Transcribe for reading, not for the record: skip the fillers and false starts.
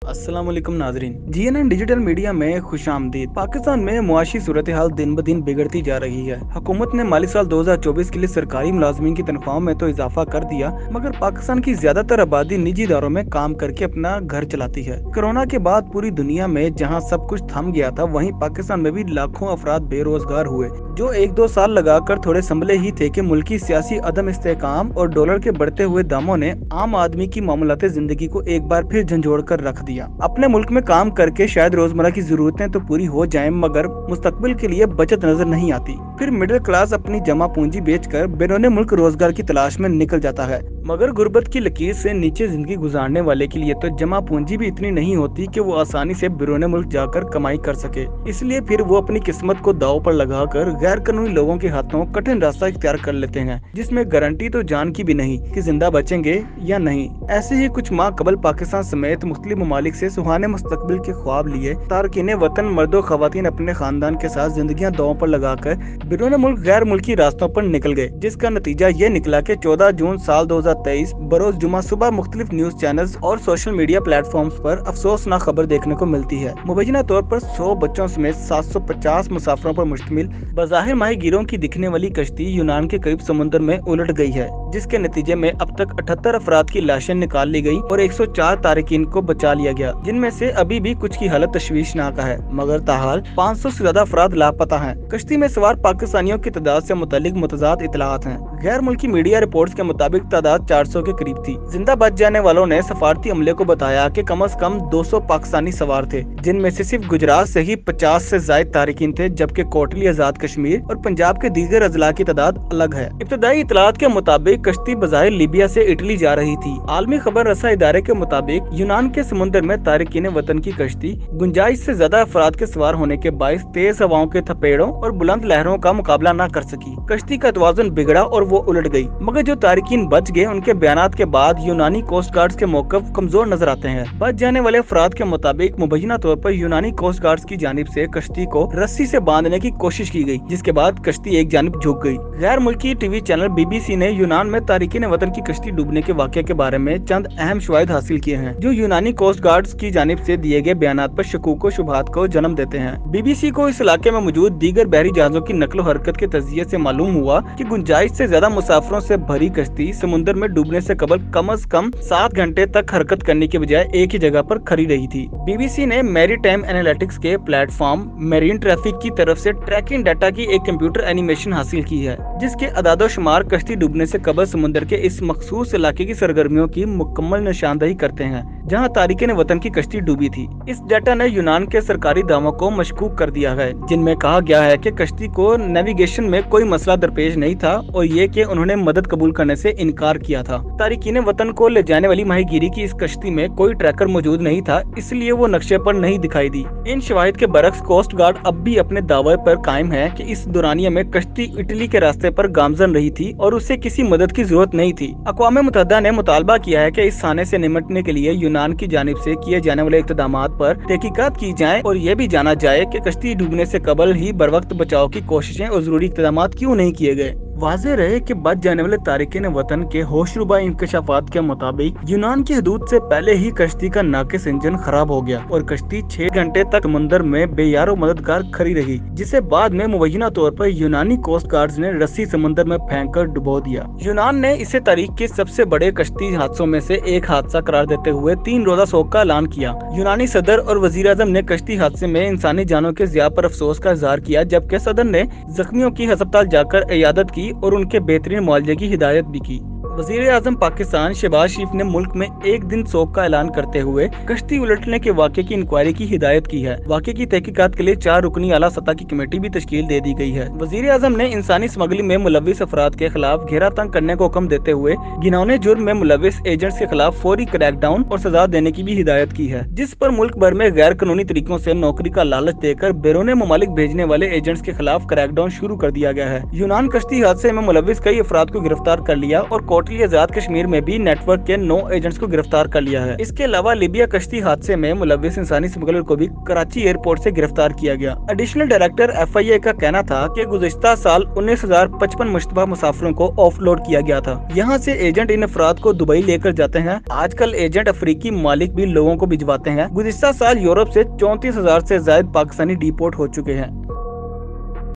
अस्सलाम वालेकुम नाजरीन। जीएनएन डिजिटल मीडिया में खुशामदीद। पाकिस्तान में मुआशी सूरत हाल दिन ब दिन बिगड़ती जा रही है। हुकूमत ने माली साल 2024 के लिए सरकारी मुलाजमीन की तनख्वाहों में तो इजाफा कर दिया, मगर पाकिस्तान की ज्यादातर आबादी निजी इदारों में काम करके अपना घर चलाती है। कोरोना के बाद पूरी दुनिया में जहाँ सब कुछ थम गया था, वहीं पाकिस्तान में भी लाखों अफराद बेरोजगार हुए, जो 1-2 साल लगाकर थोड़े संभले ही थे कि मुल्की सियासी अदम इस्तेकाम और डॉलर के बढ़ते हुए दामों ने आम आदमी की मामूलाते जिंदगी को एक बार फिर झंझोड़ कर रख दिया। अपने मुल्क में काम करके शायद रोजमर्रा की जरूरतें तो पूरी हो जाएं, मगर मुस्तकबिल के लिए बचत नजर नहीं आती। फिर मिडिल क्लास अपनी जमा पूंजी बेचकर बैरून मुल्क रोजगार की तलाश में निकल जाता है, मगर गुर्बत की लकीर से नीचे जिंदगी गुजारने वाले के लिए तो जमा पूंजी भी इतनी नहीं होती कि वो आसानी से बैरून मुल्क जाकर कमाई कर सके। इसलिए फिर वो अपनी किस्मत को दाव पर लगाकर गैर कानूनी लोगों के हाथों कठिन रास्ता इख्तियार कर लेते हैं, जिसमें गारंटी तो जान की भी नहीं कि जिंदा बचेंगे या नहीं। ऐसे ही कुछ माह कबल पाकिस्तान समेत मुख्तलिफ ममालिक से सुहाने मुस्तकबिल के ख्वाब लिए तारकीन वतन मर्दो खवातीन अपने खानदान के साथ जिंदगियां दांव पर लगाकर बैरून मुल्क गैर मुल्की रास्तों पर निकल गए, जिसका नतीजा ये निकला कि 14 जून साल 2023 बरोज जुमा सुबह मुख्तलिफ न्यूज चैनल्स और सोशल मीडिया प्लेटफॉर्म्स पर अफसोसनाक खबर देखने को मिलती है। मुबैना तौर पर 100 बच्चों समेत 750 मुसाफिरों पर मुश्तमिल बज़ाहिर माहीगीरों की दिखने वाली कश्ती यूनान के करीब समुद्र में उलट गई है, जिसके नतीजे में अब तक 78 अफराद की लाशें निकाल ली गई और 104 तारिकीन को बचा लिया गया, जिनमें से अभी भी कुछ की हालत तशवीशनाक है, मगर ताहाल 500 से ज्यादा अफराद लापता हैं। कश्ती में सवार पाकिस्तानियों की तादाद से मुतालिक मुतजाद इतलात हैं। गैर मुल्की मीडिया रिपोर्ट्स के मुताबिक तादाद 400 के करीब थी। जिंदा बच जाने वालों ने सफारती अमले को बताया कि कम से कम 200 पाकिस्तानी सवार थे, जिनमें से सिर्फ गुजरात से ही 50 से ज्यादा तारिकीन थे, जबकि कोटली, आजाद कश्मीर और पंजाब के दीगर अजला की तादाद अलग है। इब्तदाई इतलात के मुताबिक कश्ती बज़ाहिर लीबिया से इटली जा रही थी। आलमी खबर रसा इदारे के मुताबिक यूनान के समुद्र में तारिकीन वतन की कश्ती गुंजाइश से ज्यादा अफराद के सवार होने के बायस तेज हवाओं के थपेड़ों और बुलंद लहरों का मुकाबला न कर सकी। कश्ती का तवाज़ुन बिगड़ा और वो उलट गई, मगर जो तारिकीन बच गए उनके बयानात के बाद यूनानी कोस्ट गार्ड्स के मौक़िफ़ कमजोर नजर आते हैं। बच जाने वाले अफराद के मुताबिक मुबैना तौर पर यूनानी कोस्ट गार्ड्स की जानिब से कश्ती को रस्सी से बांधने की कोशिश की गई, जिसके बाद कश्ती एक जानिब झुक गई। गैर मुल्की टीवी चैनल BBC ने यूनान में तारिकीन वतन की कश्ती डूबने के वाक़े के बारे में चंद अहम शवाहिद हासिल किए हैं, जो यूनानी कोस्ट गार्ड्स की जानिब से दिए गए बयानात पर शकूक व शुबहात को जन्म देते हैं। BBC को इस इलाके में मौजूद दीगर बहरी जहाजों की नकलो हरकत के तजिए से मालूम हुआ कि गुंजाइश से ज्यादा मुसाफिरों से भरी कश्ती समुद्र में डूबने से कम 7 घंटे तक हरकत करने के बजाय एक ही जगह पर खड़ी रही थी। BBC ने मैरी टाइम एनालिटिक्स के प्लेटफॉर्म मेरीन ट्रैफिक की तरफ से ट्रैकिंग डाटा की एक कंप्यूटर एनिमेशन हासिल की है, जिसके अदादो शुमार कश्ती डूबने से कबल समुद्र के इस मखसूस इलाके की सरगर्मियों की मुकम्मल निशानदही करते हैं, जहां तारिकीन वतन की कश्ती डूबी थी। इस डाटा ने यूनान के सरकारी दावों को मशकूक कर दिया है, जिनमें कहा गया है कि कश्ती को नेविगेशन में कोई मसला दरपेश नहीं था और ये कि उन्होंने मदद कबूल करने से इनकार किया था। तारिकीन वतन को ले जाने वाली माहीगीरी की इस कश्ती में कोई ट्रैकर मौजूद नहीं था, इसलिए वो नक्शे पर नहीं दिखाई दी। इन शवाहिद के बरक्स कोस्ट गार्ड अब भी अपने दावे पर कायम है कि इस दौरानिया में कश्ती इटली के रास्ते पर गामजन रही थी और उसे किसी मदद की जरूरत नहीं थी। अक़वाम मुत्तहिदा ने मुतालबा किया है कि इस साने से निमटने के लिए यूनान की जानिब से किए जाने वाले इक़दामात पर तहकीकात की जाए और ये भी जाना जाए कि कश्ती डूबने से कबल ही बरवक्त बचाव की कोशिशें और जरूरी इक़दामात क्यों नहीं किए गए। वाज़ेह रहे कि बच जाने वाले तारिकीन वतन के होशरुबा इंकशाफात के मुताबिक यूनान की हदूद से पहले ही कश्ती का नाकिस इंजन खराब हो गया और कश्ती 6 घंटे तक समुद्र में बेयारो मददगार खड़ी रही, जिसे बाद में मुबैना तौर पर यूनानी कोस्ट गार्ड्स ने रस्सी समुद्र में फेंक कर डुबो दिया। यूनान ने इसे तारीख के सबसे बड़े कश्ती हादसों में से एक हादसा करार देते हुए 3 रोजा शोक का ऐलान किया। यूनानी सदर और वजीर आज़म ने कश्ती हादसे में इंसानी जानों के ज़िया पर अफसोस का इजहार किया, जबकि सदर ने जख्मियों की अस्पताल जाकर इयादत की और उनके बेहतरीन मुआवजे की हिदायत भी की। वज़ीर आज़म पाकिस्तान शहबाज शरीफ ने मुल्क में एक दिन शोक का ऐलान करते हुए कश्ती उलटने के वाक़े की इंक्वायरी की हिदायत की है। वाक़े की तहकीकात के लिए 4 रुकनी आला सतह की कमेटी भी तश्कील दे दी गई है। वज़ीर आज़म ने इंसानी स्मगलिंग में मुलविस अफराद के खिलाफ घेरा तंग करने को हुक्म देते हुए घिनौने जुर्म में मुलविस एजेंट्स के खिलाफ फौरी क्रैकडाउन और सजा देने की भी हिदायत की है, जिस पर मुल्क भर में गैर कानूनी तरीकों से नौकरी का लालच देकर बैरून ममालिक भेजने वाले एजेंट्स के खिलाफ क्रैकडाउन शुरू कर दिया गया है। यूनान कश्ती हादसे में मुलविस कई अफराद को गिरफ्तार कर लिया और कोर्ट टोटली आजाद कश्मीर में भी नेटवर्क के 9 एजेंट्स को गिरफ्तार कर लिया है। इसके अलावा लीबिया कश्ती हादसे में मुलविस इंसानी स्मगलर को भी कराची एयरपोर्ट से गिरफ्तार किया गया। एडिशनल डायरेक्टर FIA का कहना था कि गुज़िश्ता साल 19,055 मुश्तबा मुसाफिरों को ऑफलोड किया गया था। यहाँ से एजेंट इन अफराद को दुबई लेकर जाते हैं। आजकल एजेंट अफ्रीकी मालिक भी लोगों को भिजवाते हैं। गुज़िश्ता साल यूरोप से 34,000 से ज्यादा पाकिस्तानी डिपोर्ट हो चुके हैं।